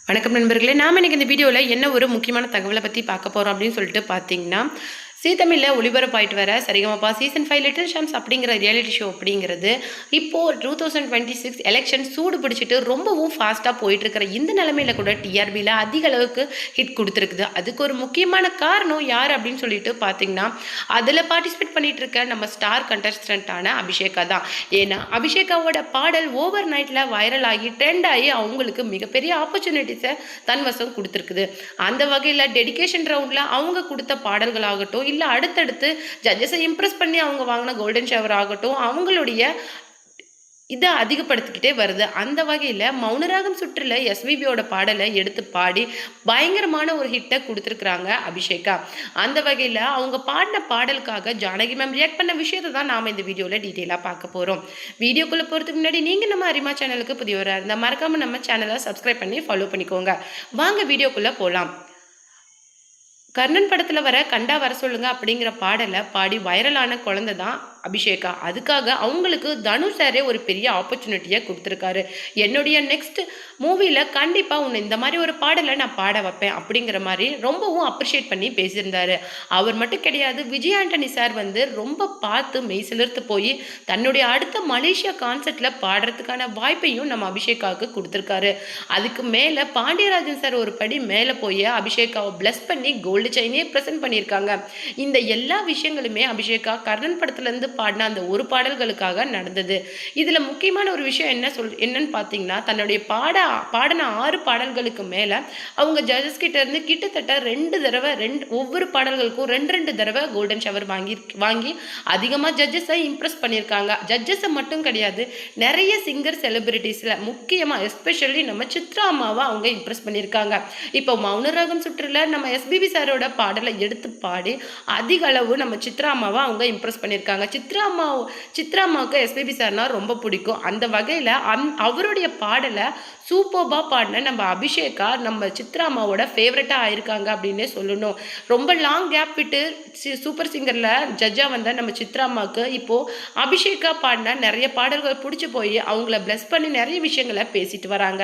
வணக்கம் நண்பர்களே. நாம் இன்னைக்கு இந்த வீடியோவில் என்ன ஒரு முக்கியமான தகவலை பற்றி பார்க்க போகிறோம் அப்படின்னு சொல்லிட்டு பார்த்தீங்கன்னா, ஜீ தமிழில் ஒளிபரப்பாயிட்டு வர சரிகமபா சீசன் 5 லிட்டில் ஷாம்ஸ் அப்படிங்கிற ரியாலிட்டி ஷோ அப்படிங்கிறது இப்போது 2026 எலெக்ஷன் சூடு பிடிச்சிட்டு ரொம்பவும் ஃபாஸ்ட்டாக போயிட்டுருக்கிற இந்த நிலமையில கூட டிஆர்பியில் அதிக அளவுக்கு ஹிட் கொடுத்துருக்குது. அதுக்கு ஒரு முக்கியமான காரணம் யார் அப்படின்னு சொல்லிட்டு பார்த்தீங்கன்னா, அதில் பார்ட்டிசிபேட் பண்ணிட்டு இருக்க நம்ம ஸ்டார் கண்டஸ்டன்ட்டான அபிஷேகா தான். ஏன்னா அபிஷேகாவோட பாடல் ஓவர் நைட்டில் வைரல் ஆகி ட்ரெண்ட் ஆகி அவங்களுக்கு மிகப்பெரிய ஆப்பர்ச்சுனிட்டிஸை தன்வசம் கொடுத்துருக்குது. அந்த வகையில் டெடிகேஷன் ரவுண்டில் அவங்க கொடுத்த பாடல்களாகட்டும், இல்லை அடுத்தடுத்து ஜட்ஜஸை இம்ப்ரெஸ் பண்ணி அவங்க வாங்கின கோல்டன் ஷவர் ஆகட்டும், அவங்களுடைய இதை அதிகப்படுத்திக்கிட்டே வருது. அந்த வகையில் மௌனராகம் சுற்றில் எஸ்பிபியோட பாடலை எடுத்து பாடி பயங்கரமான ஒரு ஹிட்டை கொடுத்துருக்குறாங்க அபிஷேகா. அந்த வகையில் அவங்க பாடின பாடலுக்காக ஜானகி மேம் ரியாக்ட் பண்ண விஷயத்தை தான் நாம் இந்த வீடியோவில் டீட்டெயிலாக பார்க்க போகிறோம். வீடியோக்குள்ளே போகிறதுக்கு முன்னாடி நீங்கள் நம்ம அரிமா சேனலுக்கு புதியவராக இருந்தால் மறக்காமல் நம்ம சேனலை சப்ஸ்கிரைப் பண்ணி ஃபாலோ பண்ணிக்கோங்க. வாங்க வீடியோக்குள்ளே போகலாம். கர்ணன் படத்தில் வர கண்டா வர சொல்லுங்க அப்படிங்கிற பாடலை பாடி வைரலான குழந்தை தான் அபிஷேகா. அதுக்காக அவங்களுக்கு தனுஷ் சாரே ஒரு பெரிய ஆப்பர்ச்சுனிட்டியை கொடுத்துருக்காரு. என்னுடைய நெக்ஸ்ட் மூவியில் கண்டிப்பாக உன்னை இந்த மாதிரி ஒரு பாடலை நான் பாட வைப்பேன் அப்படிங்கிற மாதிரி ரொம்பவும் அப்ரிஷியேட் பண்ணி பேசியிருந்தாரு. அவர் மட்டும் கிடையாது, விஜய் ஆண்டனி சார் ரொம்ப பார்த்து மெய்சிலிர்த்து போய் தன்னுடைய அடுத்த மலேசியா கான்சர்ட்டில் பாடுறதுக்கான வாய்ப்பையும் நம்ம அபிஷேகாவுக்கு கொடுத்துருக்காரு. அதுக்கு மேலே பாண்டியராஜன் சார் ஒரு படி மேலே போய் அபிஷேகாவை பிளஸ் பண்ணி கோல்டு செயினே ப்ரெசென்ட் பண்ணியிருக்காங்க. இந்த எல்லா விஷயங்களுமே அபிஷேகா கர்ணன் படத்துலேருந்து பாடின அந்த ஒரு பாடல்களுக்காக நடந்தது. இதுல முக்கியமான ஒரு விஷயம் என்னன்னு பார்த்தீங்கன்னா, தன்னுடைய பாடின 6 பாடல்களுக்கு மேல அவங்க ஜட்ஜஸ் கிட்ட இருந்து கிட்டத்தட்ட 2 தடவை ஒவ்வொரு பாடல்களுக்கும் 2 தடவை கோல்டன் ஷவர் வாங்கி அதிகமாக ஜட்ஜஸை இம்ப்ரெஸ் பண்ணியிருக்காங்க. ஜட்ஜஸை மட்டும் கிடையாது, நிறைய சிங்கர் செலிபிரிட்டிஸ்ல முக்கியமாக எஸ்பெஷலி நம்ம சித்ரா அம்மாவை அவங்க இம்ப்ரெஸ் பண்ணியிருக்காங்க. இப்போ மௌனராகம் சுற்றுல நம்ம எஸ்பிபி சாரோட பாடலை எடுத்து பாடி அதிக அளவு நம்ம சித்ரா அம்மாவை அவங்க இம்ப்ரெஸ் பண்ணியிருக்காங்க. சித்ரா அம்மாவுக்கு எஸ்பிபி சார்னா ரொம்ப பிடிக்கும். அந்த வகையில் அவருடைய பாடலை சூப்பர்பாக பாடின நம்ம அபிஷேகா நம்ம சித்ரா அம்மாவோட ஃபேவரட்டாக ஆயிருக்காங்க அப்படின்னே சொல்லணும். ரொம்ப லாங் கேப் விட்டு சூப்பர் சிங்கரில் ஜட்ஜாக வந்த நம்ம சித்ரா அம்மாவுக்கு இப்போது அபிஷேகா பாடின நிறைய பாடல்கள் பிடிச்சி போய் அவங்கள பிளஸ் பண்ணி நிறைய விஷயங்களை பேசிட்டு வராங்க.